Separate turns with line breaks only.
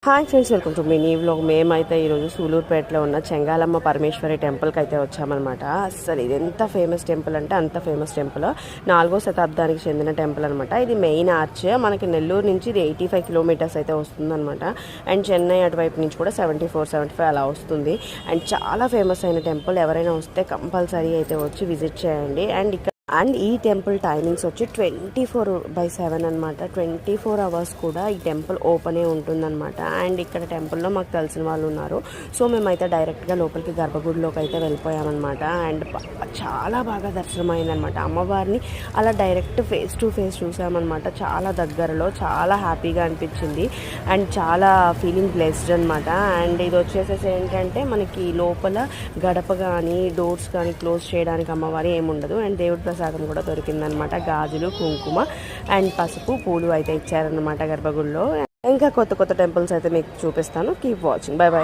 Hi friends, welcome to mini vlog. మేమైతే ఈరోజు సూలూరుపేటలో ఉన్న చెంగాలమ్మ పరమేశ్వరి టెంపుల్కి అయితే వచ్చామన్నమాట. అసలు ఇది ఎంత ఫేమస్ టెంపుల్ అంటే అంత ఫేమస్ టెంపుల్. 4వ శతాబ్దానికి చెందిన టెంపుల్ అనమాట. ఇది మెయిన్ ఆర్చ్. మనకి నెల్లూరు నుంచి ఇది 85 కిలోమీటర్స్ అయితే వస్తుందన్నమాట. అండ్ చెన్నై అటువైపు నుంచి కూడా 74-75 అలా వస్తుంది. అండ్ చాలా ఫేమస్ అయిన టెంపుల్. ఎవరైనా వస్తే కంపల్సరీ అయితే వచ్చి విజిట్ చేయండి. అండ్ ఈ టెంపుల్ టైమింగ్స్ వచ్చి 24/7 అనమాట. 24 అవర్స్ కూడా ఈ టెంపుల్ ఓపెనే ఉంటుందన్నమాట. అండ్ ఇక్కడ టెంపుల్లో మాకు తెలిసిన వాళ్ళు ఉన్నారు. సో మేమైతే డైరెక్ట్గా లోపలికి గర్భగుడిలోకి అయితే వెళ్ళిపోయామన్నమాట. అండ్ చాలా బాగా దర్శనం అయిందనమాట. అమ్మవారిని అలా డైరెక్ట్ ఫేస్ టు ఫేస్ చూసామన్నమాట. చాలా దగ్గరలో, చాలా హ్యాపీగా అనిపించింది. అండ్ చాలా ఫీలింగ్ బ్లెస్డ్ అనమాట. అండ్ ఇది వచ్చేసేసి ఏంటంటే మనకి లోపల గడప కానీ డోర్స్ కానీ క్లోజ్ చేయడానికి అమ్మవారి ఏముండదు. అండ్ దేవుడి ప్రసాదం కూడా దొరికిందనమాట. గాజులు, కుంకుమ అండ్ పసుపు, పూలు అయితే ఇచ్చారనమాట గర్భగుడిలో. ఇంకా కొత్త కొత్త టెంపుల్స్ అయితే మీకు చూపిస్తాను. Keep watching. By by.